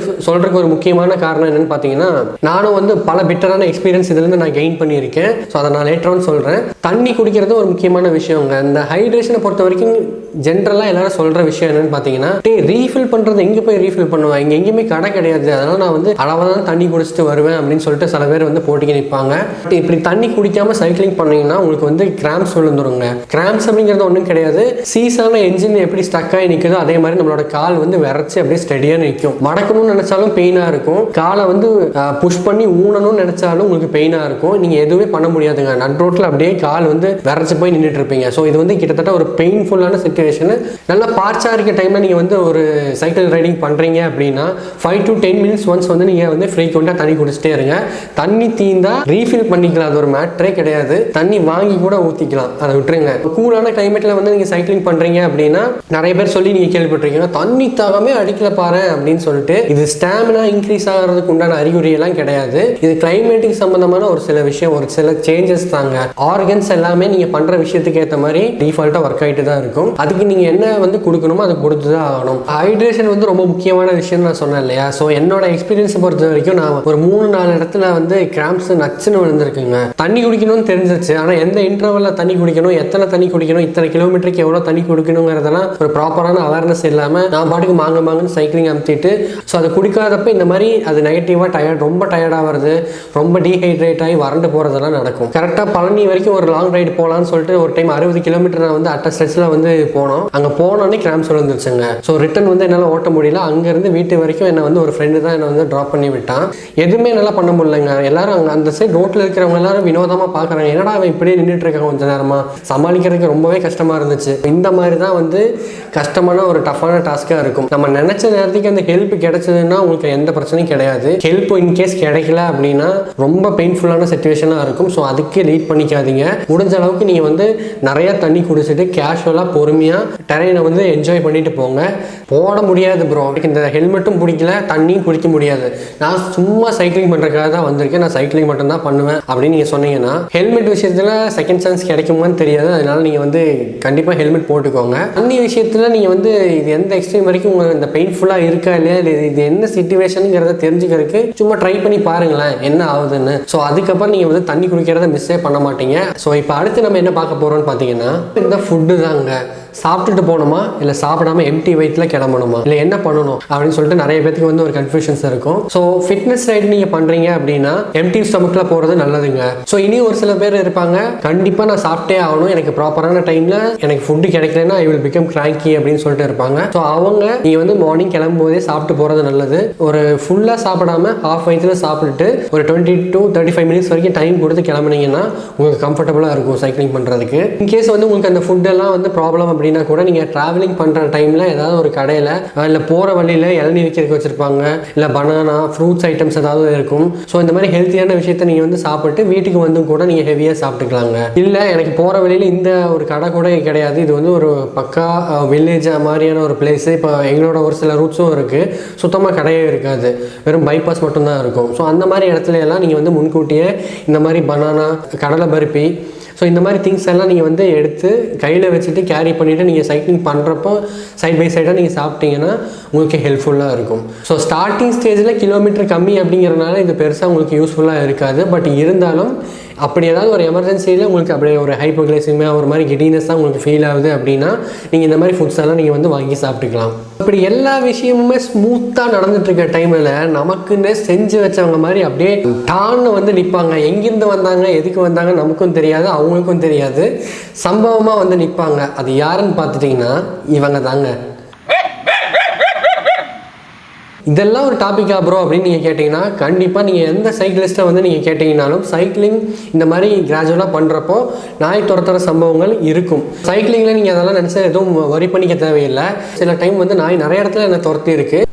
சொல்றதுக்கு ஒரு முக்கியமான காரணம் என்னன்னு பார்த்தீங்கன்னா, நானும் வந்து பல பெட்டரான எக்ஸ்பீரியன்ஸ் இதுலேருந்து நான் கெயின் பண்ணியிருக்கேன். ஸோ அதை நான் லேட்டராக சொல்கிறேன். தண்ணி குடிக்கிறது ஒரு முக்கியமான விஷயங்க. இந்த ஹைட்ரேஷனை பொறுத்த வரைக்கும் ஜென்ரலாக எல்லாரும் சொல்கிற விஷயம் என்னன்னு பார்த்தீங்கன்னா, ரீஃபில் பண்ணுறது எங்கே போய் ரீஃபில் பண்ணுவேன், இங்கே எங்கேயுமே கடை கிடையாது, அதனால் நான் வந்து அளவாக தான் தண்ணி குடிச்சிட்டு வருவேன் அப்படின்னு சொல்லிட்டு சில பேர் வந்து போட்டிக்கு நிற்பாங்க. இப்படி தண்ணி குடிக்காமல் சைக்கிளிங் பண்ணீங்கன்னா உங்களுக்கு வந்து கிராம்ஸ் விழுந்துருங்க. கிராம்ஸ் அப்படிங்கிறது ஒன்றும் கிடையாது, சீஸான என்ஜின் எப்படி ஸ்டக் ஆகி நிற்குதோ அதே மாதிரி நம்மளோட கால் வந்து விரைச்சி அப்படியே ஸ்டெடியாக நிற்கும். மடக்கணும்னு நினைச்சாலும் பெயினாக இருக்கும், காலை வந்து புஷ் பண்ணி ஊனணும்னு நினைச்சாலும் உங்களுக்கு பெயினாக இருக்கும். நீங்கள் எதுவுமே பண்ண முடியாதுங்க. நட் ரோட்டில் அப்படியே கால் வந்து விரைச்சி போய் நின்றுட்டு இருப்பீங்க. ஸோ இது வந்து கிட்டத்தட்ட ஒரு பெயின்ஃபுல்லான சிச்சுவேஷன். நல்லா பார்ச்சா இருக்க டைம்ல நீங்க வந்து ஒரு சைக்கிள் ரைடிங் பண்றீங்க அப்படின்னா 5 to 10 minutes ஒன்ஸ் வந்து நீங்க வந்து ஃப்ரீக்வெண்டா தண்ணி குடிச்சிட்டே இருங்க. தண்ணி தீந்தா ரீஃபில் பண்ணிக்கலாம், அது ஒரு மேட்டரே கிடையாது. தண்ணி வாங்கி கூட ஊத்திக்கலாம், அதை விட்டுருங்க. கூலான கிளைமேட்ல வந்து நீங்க சைக்கிளிங் பண்றீங்க அப்படின்னா நிறைய பேர் சொல்லி நீங்க கேள்விப்பட்டிருக்கீங்க, தண்ணி தாகமே அடிக்கல பாரு அப்படின்னு சொல்லிட்டு. இது ஸ்டாமினா இன்க்ரீஸ் ஆகிறதுக்கு உண்டான அறிகுறி எல்லாம் கிடையாது. இது கிளைமேட்டுக்கு சம்பந்தமான ஒரு சில விஷயம், ஒரு சில சேஞ்சஸ் தாங்க. ஆர்கன்ஸ் எல்லாமே நீங்க பண்ற விஷயத்துக்கு ஏற்ற மாதிரி டிஃபால்ட்டா ஒர்க் ஆகிட்டு தான் இருக்கும். அதுக்கு நீங்க என்ன வந்து கொடுக்கணுமோ அதை கொடுத்து தான் ஆகணும். ஹைட்ரேஷன் வந்து ரொம்ப முக்கியமான விஷயம் நான் சொன்னேன் இல்லையா. ஸோ என்னோட எக்ஸ்பீரியன்ஸ் பொறுத்த வரைக்கும் நான் ஒரு 3-4 இடத்துல வந்து கிராம்ஸ் நச்சுன்னு விழுந்திருக்குங்க. தண்ணி குடிக்கணும்னு தெரிஞ்சிச்சு, ஆனால் எந்த இன்டர்வல்ல தண்ணி குடிக்கணும், எத்தனை தண்ணி குடிக்கணும், இத்தனை கிலோமீட்டருக்கு எவ்வளோ தண்ணி குடிக்கணுங்கிறதெல்லாம் ஒரு ப்ராப்பரான அவேர்னஸ் இல்லாமல் நான் பாட்டுக்கு மாங்கன்னு சைக்கிளிங் அமுத்திட்டு, ஸோ அதை குடிக்காதப்ப இந்த மாதிரி அது நெகட்டிவாக ரொம்ப டயர்டாக வருது, ரொம்ப டீஹைட்ரேட் ஆகி வறண்டு போகிறதெல்லாம் நடக்கும். கரெக்டாக பழனி வரைக்கும் ஒரு லாங் ரைடு போகலான்னு சொல்லிட்டு ஒரு டைம் 60 கிலோமீட்டர் நான் வந்து அட்ட ஸ்ட்ரெச்சில் வந்து போனோம். அங்கே போனோடனே கிராம்ஸ் விழுந்துருச்சுங்க. ஸோ ரிட்டன் வந்து என்னால் ஓட்ட முடியல. அங்கேருந்து வீட்டு வரைக்கும் என்னை வந்து ஒரு ஃப்ரெண்டு தான் என்னை வந்து ட்ராப் பண்ணி விட்டான். எதுவுமே என்னால் பண்ண முடியலங்க. எல்லாரும் அங்கே அந்த சைடு ரோட்டில் இருக்கிறவங்க எல்லாரும் வினோதமாக பார்க்குறாங்க, என்னடா அவன் இப்படியே நின்றுட்டு இருக்காங்க கொஞ்ச நேரமாக. சமாளிக்கிறதுக்கு ரொம்பவே கஷ்டமாக இருந்துச்சு. இந்த மாதிரி தான் வந்து கஷ்டமான ஒரு டஃப்பான டாஸ்க்காக இருக்கும். நம்ம நினச்ச நேரத்துக்கு அந்த ஹெல்ப் கிடைச்சதுன்னா உங்களுக்கு எந்த பிரச்சனையும் கிடையாது. ஹெல்ப் இன்கேஸ் கிடைக்கல அப்படின்னா ரொம்ப பெயின்ஃபுல்லான சிச்சுவேஷனாக இருக்கும். ஸோ அதுக்கே லீட் பண்ணிக்காதீங்க. முடிஞ்ச அளவுக்கு நீங்கள் வந்து நிறைய தண்ணி குடிச்சிட்டு கேஷுவலாக பொறுமையாக டெரெயினை வந்து என்ஜாய் பண்ணிட்டு போங்க. போட முடியாது ப்ரோ, இந்த ஹெல்மெட்டும் பிடிக்கல, தண்ணியும் குடிக்க முடியாது, நான் சும்மா சைக்கிளிங் பண்ணுறதுக்காக தான் வந்திருக்கேன், நான் சைக்கிளிங் மட்டும் தான் பண்ணுவேன் அப்படின்னு நீங்கள் சொன்னீங்கன்னா ஹெல்மெட் விஷயத்தில் செகண்ட் சான்ஸ் கிடைக்குமான்னு தெரியாது. அதனால நீங்கள் வந்து கண்டிப்பாக ஹெல்மெட் போட்டுக்கோங்க. தண்ணி விஷயத்தில் நீங்கள் வந்து இது எந்த எக்ஸ்ட்ரீம் வரைக்கும் உங்களுக்கு இந்த பெயின்ஃபுல்லாக இருக்கா இல்லையா, இது என்ன சிச்சுவேஷனுங்கிறத தெரிஞ்சுக்கிறதுக்கு சும்மா ட்ரை பண்ணி பாருங்களேன் என்ன ஆகுதுன்னு. ஸோ அதுக்கப்புறம் நீங்கள் வந்து தண்ணி குடிக்கிறத மிஸ்ஸே பண்ண மாட்டீங்க. ஸோ இப்போ அடுத்து நம்ம என்ன பார்க்க போகிறோம்னு பார்த்தீங்கன்னா இந்த ஃபுட்டு தாங்க. சாப்பிட்டுட்டு போகணுமா இல்லை சாப்பிடாம எம்டி வயிற்றில் கிளம்பணுமா இல்லை என்ன பண்ணணும் அப்படின்னு சொல்லிட்டு நிறைய பேருக்கு வந்து ஒரு கன்ஃபியூஷன்ஸ் இருக்கும். ஸோ ஃபிட்னஸ் ரைடு நீங்கள் பண்ணுறீங்க அப்படின்னா எம்டி ஸ்டமக்கில் போகிறது நல்லதுங்க. ஸோ இனி ஒரு சில பேர் இருப்பாங்க, கண்டிப்பாக நான் சாப்பிட்டே ஆகணும், எனக்கு ப்ராப்பரான டைமில் எனக்கு ஃபுட்டு கிடைக்கலன்னா ஐ வில் பிகம் கிராங்கி அப்படின்னு சொல்லிட்டு இருப்பாங்க. ஸோ அவங்க நீங்கள் வந்து மார்னிங் கிளம்பும் போதே சாப்பிட்டு போகிறது நல்லது. ஒரு ஃபுல்லாக சாப்பிடாம ஹாஃப் வயிற்றில் சாப்பிட்டுட்டு ஒரு 20 to 35 மினிட்ஸ் வரைக்கும் டைம் கொடுத்து கிளம்புனீங்கன்னா உங்களுக்கு கம்ஃபர்டபுளாக இருக்கும் சைக்கிளிங் பண்ணுறதுக்கு. இன்கேஸ் வந்து உங்களுக்கு அந்த ஃபுட்டெல்லாம் வந்து ப்ராப்ளம் அப்படின்னா கூட நீங்கள் ட்ராவலிங் பண்ணுற டைமில் ஏதாவது ஒரு கடையில் இல்லை போகிற வழியில் இளநீர் விற்கிறதுக்கு வச்சுருப்பாங்க, இல்லை பனானா ஃப்ரூட்ஸ் ஐட்டம்ஸ் ஏதாவது இருக்கும். ஸோ இந்த மாதிரி ஹெல்த்தியான விஷயத்தை நீங்கள் வந்து சாப்பிட்டு வீட்டுக்கு வந்து கூட நீங்கள் ஹெவியாக சாப்பிட்டுக்கலாங்க. இல்லை எனக்கு போகிற வழியில் இந்த ஒரு கடை கூட கிடையாது, இது வந்து ஒரு பக்கா வில்லேஜ் மாதிரியான ஒரு பிளேஸு, இப்போ எங்களோட ஒரு சில ரூட்ஸும் இருக்குது, சுத்தமாக கடையே இருக்காது, வெறும் பைபாஸ் மட்டும்தான் இருக்கும். ஸோ அந்த மாதிரி இடத்துல எல்லாம் நீங்கள் வந்து முன்கூட்டியே இந்த மாதிரி பனானா, கடலை பருப்பி, ஸோ இந்த மாதிரி திங்ஸ் எல்லாம் நீங்கள் வந்து எடுத்து கையில் வச்சுட்டு கேரி பண்ணிவிட்டு நீங்கள் சைக்கிளிங் பண்ணுறப்போ சைட் பை சைடாக நீங்கள் சாப்பிட்டீங்கன்னா உங்களுக்கு ஹெல்ப்ஃபுல்லாக இருக்கும். ஸோ ஸ்டார்டிங் ஸ்டேஜில் கிலோமீட்டர் கம்மி அப்படிங்கிறனால இது பெருசாக உங்களுக்கு யூஸ்ஃபுல்லாக இருக்காது. பட் இருந்தாலும் அப்படி ஏதாவது ஒரு எமர்ஜென்சியில் உங்களுக்கு அப்படியே ஒரு ஹைப்போகிளைசிமியா ஒரு மாதிரி கிடினஸ் தான் உங்களுக்கு ஃபீல் ஆகுது அப்படின்னா நீங்கள் இந்த மாதிரி ஃபுட்ஸ் எல்லாம் நீங்கள் வந்து வாங்கி சாப்பிட்டுக்கலாம். இப்படி எல்லா விஷயமுமே ஸ்மூத்தாக நடந்துட்டு இருக்க டைமில் நமக்குன்னு செஞ்சு வச்சவங்க மாதிரி அப்படியே டான்னு வந்து நிற்பாங்க. எங்கேருந்து வந்தாங்க, எதுக்கு வந்தாங்க நமக்கும் தெரியாது, அவங்களுக்கும் தெரியாது, சம்பவமாக வந்து நிற்பாங்க. அது யாருன்னு பார்த்துட்டிங்கன்னா இவங்க தாங்க. இதெல்லாம் ஒரு டாபிக்கா ப்ரோ அப்படின்னு நீங்கள் கேட்டிங்கன்னா கண்டிப்பாக நீங்கள் எந்த சைக்கிளிஸ்ட்டை வந்து நீங்கள் கேட்டிங்கனாலும் சைக்கிளிங் இந்த மாதிரி கிராஜுவலாக பண்ணுறப்போ நாய் துரத்துற சம்பவங்கள் இருக்கும். சைக்கிளிங்கில் நீங்கள் அதெல்லாம் நினச்சா எதுவும் வரி பண்ணிக்க தேவையில்லை. சில டைம் வந்து நாய் நிறைய இடத்துல என்னை துரத்தி இருக்குது.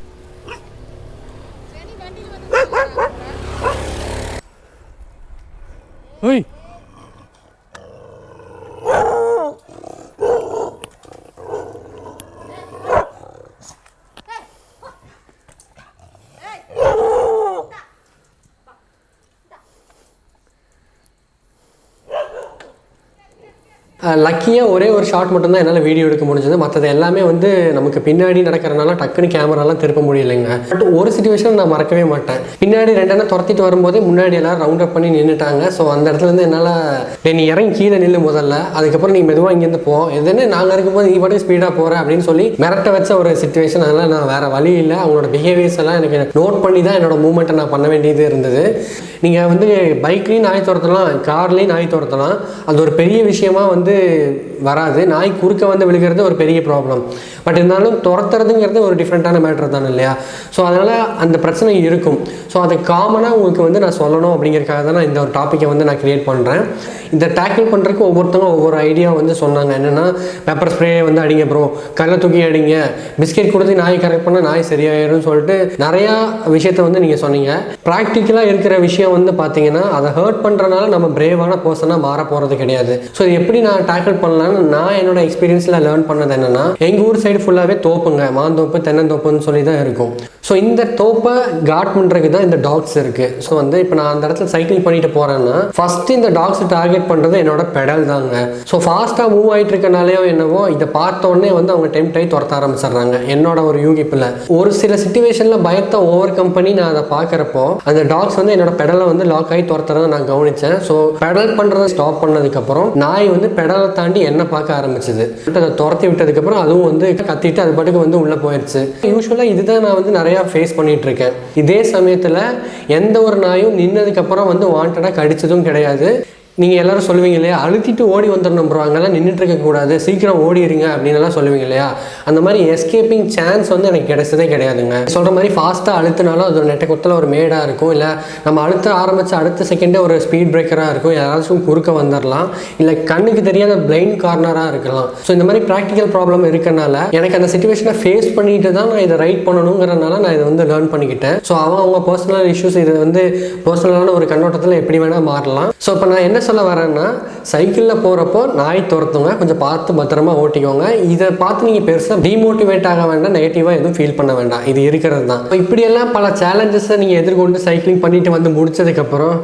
லக்கியாக ஒரே ஒரு ஷாட் மட்டும்தான் என்னால் வீடியோ எடுக்க முடிஞ்சது. மற்றது எல்லாமே வந்து நமக்கு பின்னாடி நடக்கிறனால டக்குன்னு கேமராலாம் திருப்ப முடியலைங்க. பட் ஒரு சிச்சுவேஷன் நான் மறக்கவே மாட்டேன். பின்னாடி ரெண்டெண்ணா துரத்திட்டு வரும்போதே முன்னாடி எல்லோரும் ரவுண்ட் அப் பண்ணி நின்றுட்டாங்க. ஸோ அந்த இடத்துல வந்து என்னால் நீ இறங்கி கீழே நில்லு முதல்ல, அதுக்கப்புறம் நீ மெதுவாக இங்கேருந்து போ, எதுன்னு நாங்கள் இருக்கும்போது நீ பாட்டுக்கு ஸ்பீடாக போகிற அப்படின்னு சொல்லி மிரட்ட வச்ச ஒரு சிச்சுவேஷன். அதனால் நான் வேறு வழி இல்லை, அவங்களோட பிஹேவியர்ஸ் எல்லாம் எனக்கு நோட் பண்ணி தான் என்னோடய மூவ்மெண்ட்டை நான் பண்ண வேண்டியது இருந்தது. நீங்கள் வந்து பைக்லேயும் நாய் துரத்தலாம், கார்லேயும் நாய் துரத்தலாம், அது ஒரு பெரிய விஷயமா வந்து வராது. நாய் குறுக்க வந்து விழுகிறது ஒரு பெரிய ப்ராப்ளம். பட் இருந்தாலும் துரத்துறதுங்கிறது ஒரு டிஃப்ரெண்ட்டான மேட்ரு தானே இல்லையா? ஸோ அதனால் அந்த பிரச்சனை இருக்கும். ஸோ அதை காமனாக உங்களுக்கு வந்து நான் சொல்லணும் அப்படிங்கிறதுக்காக தான் நான் இந்த ஒரு டாப்பிக்கை வந்து நான் க்ரியேட் பண்ணுறேன். இதை டேக்கிள் பண்ணுறதுக்கு ஒவ்வொருத்தவங்க ஒவ்வொரு ஐடியா வந்து சொன்னாங்க. என்னென்னா பெப்பர் ஸ்ப்ரே வந்து அடிங்க ப்ரோ, கல்லை தூக்கி அடிங்க, பிஸ்கெட் கொடுத்து நாய் கரெக்ட் பண்ணால் நாய் சரியாயிரும் சொல்லிட்டு நிறையா விஷயத்த வந்து நீங்கள் சொன்னீங்க. ப்ராக்டிக்கலாக இருக்கிற விஷயம் வந்து பார்த்தீங்கன்னா அதை ஹர்ட் பண்ணுறதுனால நம்ம பிரேவான பர்சனாக மாற போகிறது கிடையாது. ஸோ இது எப்படி நான் டேக்கிள் பண்ணலான்னு நான் என்னோட எக்ஸ்பீரியன்ஸில் லேர்ன் பண்ணது என்னென்னா, எங்கள் ஊர் சைடு ஃபுல்லாகவே தோப்புங்க, மாந்தோப்பு தென்னந்தோப்புன்னு சொல்லி தான் இருக்கும். ஸோ இந்த தோப்பை காட் பண்ணுறதுக்கு தான் இந்த டாக்ஸ் இருக்குது. ஸோ வந்து இப்போ நான் அந்த இடத்துல சைக்கிள் பண்ணிட்டு போகிறேன்னா ஃபஸ்ட்டு இந்த டாக்ஸ் டார்கெட் பண்ணுறது என்னோட பெடல் தாங்க. ஸோ ஃபாஸ்ட்டாக மூவ் ஆகிட்டு இருக்கனாலேயோ என்னவோ இதை பார்த்த உடனே வந்து அவங்க டெம்ப்ட் ஆகி துரத்த ஆரம்பிச்சிடுறாங்க. என்னோட ஒரு யூகிப்பில் ஒரு சில சிச்சுவேஷனில் பயத்தை ஓவர் கம் பண்ணி நான் அதை பார்க்குறப்போ அந்த டாக்ஸ் வந்து என்னோட பெடலை வந்து லாக் ஆகி துரத்துறதை நான் கவனித்தேன். ஸோ பெடல் பண்ணுறதை ஸ்டாப் பண்ணதுக்கப்புறம் நாய் வந்து பெடலை தாண்டி என்ன பார்க்க ஆரம்பிச்சிது. அதை துரத்தி விட்டதுக்கப்புறம் அதுவும் வந்து கத்திட்டு அது பாட்டுக்கு வந்து உள்ளே போயிடுச்சு. யூஸ்வலாக இதுதான் நான் வந்து நிறையா ஃபேஸ் பண்ணிட்டு இருக்கேன். இதே சமயத்தில் எந்த ஒரு நாயும் நின்னதுக்கப்புறம் வந்து வாண்டடாக கடிச்சதும் கிடையாது. நீங்கள் எல்லோரும் சொல்லுவீங்க இல்லையா, அழுத்திட்டு ஓடி வந்துடணும் ப்ரோ, அங்கெல்லாம் நின்றுட்டு இருக்கக்கூடாது, சீக்கிரம் ஓடிடுங்க அப்படின்லாம் சொல்லுவீங்க இல்லையா. அந்த மாதிரி எஸ்கேப்பிங் சான்ஸ் வந்து எனக்கு கிடைச்சதே கிடையாதுங்க. சொல்கிற மாதிரி ஃபாஸ்ட்டாக அழுத்தினாலும் அது ஒரு நெட்டை குத்தில் ஒரு மேடாக இருக்கும், இல்லை நம்ம அழுத்த ஆரம்பித்த அடுத்த செகண்டே ஒரு ஸ்பீட் பிரேக்கராக இருக்கும், யாராச்சும் குறுக்க வந்துடலாம், இல்லை கண்ணுக்கு தெரியாத பிளைண்ட் கார்னராக இருக்கலாம். ஸோ இந்த மாதிரி ப்ராக்டிக்கல் ப்ராப்ளம் இருக்கனால எனக்கு அந்த சிச்சுவேஷனை ஃபேஸ் பண்ணிட்டு தான் நான் இதை ரைட் பண்ணணுங்கிறனால நான் இதை வந்து லேர்ன் பண்ணிக்கிட்டேன். ஸோ அவங்க பர்சனல் இஷ்யூஸ், இது வந்து பர்சனலான ஒரு கண்ணோட்டத்தில் எப்படி வேணால் மாறலாம். ஸோ இப்போ நான் என்ன சொல்ல வரேன்னா, சைக்கிளில் போகிறப்போ நாய் துரத்துங்க, கொஞ்சம் பார்த்து பத்திரமா ஓட்டிக்கோங்க. இதை பார்த்து நீங்கள் பெருசாக டிமோட்டிவேட் ஆக வேண்டாம், நெகட்டிவாக எதுவும் ஃபீல் பண்ண வேண்டாம், இது இருக்கிறது தான். இப்படியெல்லாம் பல சேலஞ்சஸை நீங்கள் எதிர்கொண்டு சைக்கிளிங் பண்ணிட்டு வந்து முடிச்சதுக்கப்புறம்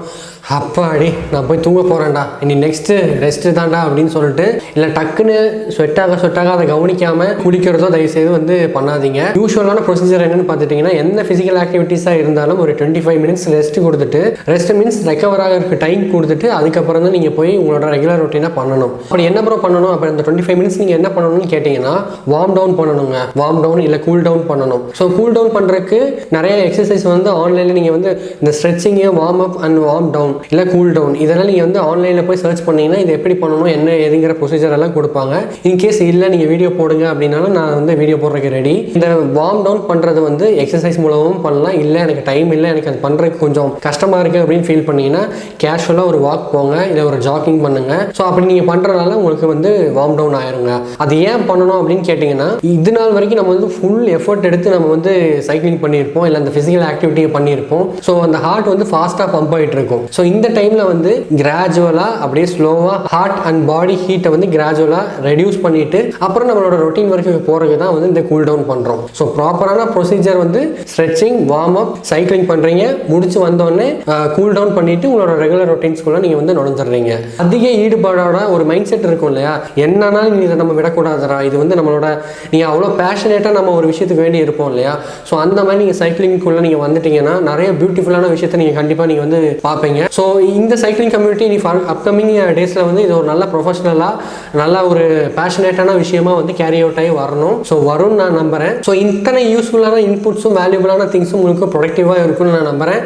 அப்பாடி நான் போய் தூங்க போகிறேன்டா, இனி நெக்ஸ்ட்டு ரெஸ்ட்டு தான்டா அப்படின்னு சொல்லிட்டு, இல்லை டக்குன்னு ஸ்வெட்டாக அதை கவனிக்காமல் குடிக்கிறதோ தயவுசெய்து வந்து பண்ணாதீங்க. யூஸ்வலான ப்ரொசீஜர் என்னென்னு பார்த்துட்டிங்கன்னா, என்ன ஃபிசிக்கல் ஆக்டிவிட்டீஸாக இருந்தாலும் ஒரு 25 மினிட்ஸ் ரெஸ்ட் கொடுத்துட்டு, ரெஸ்ட் மீன்ஸ் ரெக்கவர் ஆகிறதுக்கு டைம் கொடுத்துட்டு அதுக்கப்புறம் தான் நீங்கள் போய் உங்களோட ரெகுலர் ரொட்டீனாக பண்ணணும். அப்படி என்ன ப்ரோ பண்ணணும், அப்போ இந்த 25 மினிட்ஸ் நீங்கள் என்ன பண்ணணும்னு கேட்டிங்கன்னா, வார்ம் டவுன் பண்ணணுங்க. வார்ம் டவுன் இல்லை கூல் டவுன் பண்ணணும். ஸோ கூல் டவுன் பண்ணுறதுக்கு நிறைய எக்ஸசைஸ் வந்து ஆன்லைனில் நீங்கள் வந்து இந்த ஸ்ட்ரெச்சிங்கு, warm up and warm down இல்லை கூல் டவுன், இதெல்லாம் நீங்கள் வந்து ஆன்லைனில் போய் சர்ச் பண்ணிங்கன்னா இது எப்படி பண்ணணும், என்ன ஏதுங்கிற ப்ரொசீஜர் எல்லாம் கொடுப்பாங்க. இன்கேஸ் இல்லை நீங்கள் வீடியோ போடுங்க அப்படின்னாலும் நான் வந்து வீடியோ போடுறதுக்கு ரெடி. இந்த வார்ம் டவுன் பண்ணுறது வந்து எக்ஸசைஸ் மூலமும் பண்ணலாம், இல்லை எனக்கு டைம் இல்லை, எனக்கு அது பண்ணுறதுக்கு கொஞ்சம் கஷ்டமாக இருக்குது அப்படின்னு ஃபீல் பண்ணிங்கன்னா கேஷுவலாக ஒரு வாக் போங்க, இல்லை ஒரு ஜாக்கிங் பண்ணுங்கள். ஸோ அப்படி நீங்கள் பண்ணுறதுனால உங்களுக்கு வந்து வார்ம் டவுன் ஆயிருங்க. அது ஏன் பண்ணணும் அப்படின்னு கேட்டிங்கன்னா, இது நாள் வரைக்கும் நம்ம வந்து ஃபுல் எஃபர்ட் எடுத்து நம்ம வந்து சைக்கிளிங் பண்ணியிருப்போம், இல்லை அந்த ஃபிசிக்கல் ஆக்டிவிட்டியை பண்ணியிருப்போம். ஸோ அந்த ஹார்ட் வந்து ஃபாஸ்ட்டாக பம்ப் ஆகிட்டு இருக்கும். ஸோ இந்த டைமில் வந்து கிராஜுவலாக அப்படியே ஸ்லோவாக ஹார்ட் அண்ட் பாடி ஹீட்டை வந்து கிராஜுவலாக ரெடியூஸ் பண்ணிவிட்டு அப்புறம் நம்மளோட ரொட்டீன் வரைக்கும் போகிறதுக்கு தான் வந்து இந்த கூல் டவுன் பண்ணுறோம். ஸோ ப்ராப்பரான ப்ரொசீஜர் வந்து ஸ்ட்ரெச்சிங், வார்ம் அப், சைக்கிளிங் பண்ணுறீங்க, முடிச்சு வந்தோடனே கூல் டவுன் பண்ணிவிட்டு உங்களோட ரெகுலர் ரொட்டீன்ஸ்குள்ளே நீங்கள் வந்து நுழைஞ்சிடுறீங்க. அதிக ஈடுபாடோட ஒரு மைண்ட் செட் இருக்கும் இல்லையா, என்னன்னாலும் இதை நம்ம விடக்கூடாதுரா, இது வந்து நம்மளோட நீங்கள் அவ்வளோ பேஷனேட்டாக நம்ம ஒரு விஷயத்துக்கு வேண்டி இருப்போம் இல்லையா. ஸோ அந்த மாதிரி நீங்கள் சைக்கிளிங்குள்ளே நீங்கள் வந்துட்டீங்கன்னா நிறைய பியூட்டிஃபுல்லான விஷயத்தை நீங்கள் கண்டிப்பாக நீங்கள் வந்து பார்ப்பீங்க. ஸோ இந்த சைக்கிளிங் கம்யூனிட்டி நீ அப்கமிங் டேஸில் வந்து இது ஒரு நல்ல ப்ரொஃபஷனலாக நல்ல ஒரு பேஷனேட்டான விஷயமா வந்து கேரி அவுட் ஆகி வரணும். ஸோ வரும்னு நான் நம்புகிறேன். ஸோ இத்தனை யூஸ்ஃபுல்லான இன்புட்ஸும் வேல்யூபிளான திங்ஸும் உங்களுக்கு ப்ரொடக்டிவாக இருக்குன்னு நான் நம்புகிறேன்.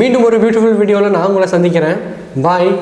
மீண்டும் ஒரு பியூட்டிஃபுல் வீடியோவில் நான் உங்களை சந்திக்கிறேன். பாய்.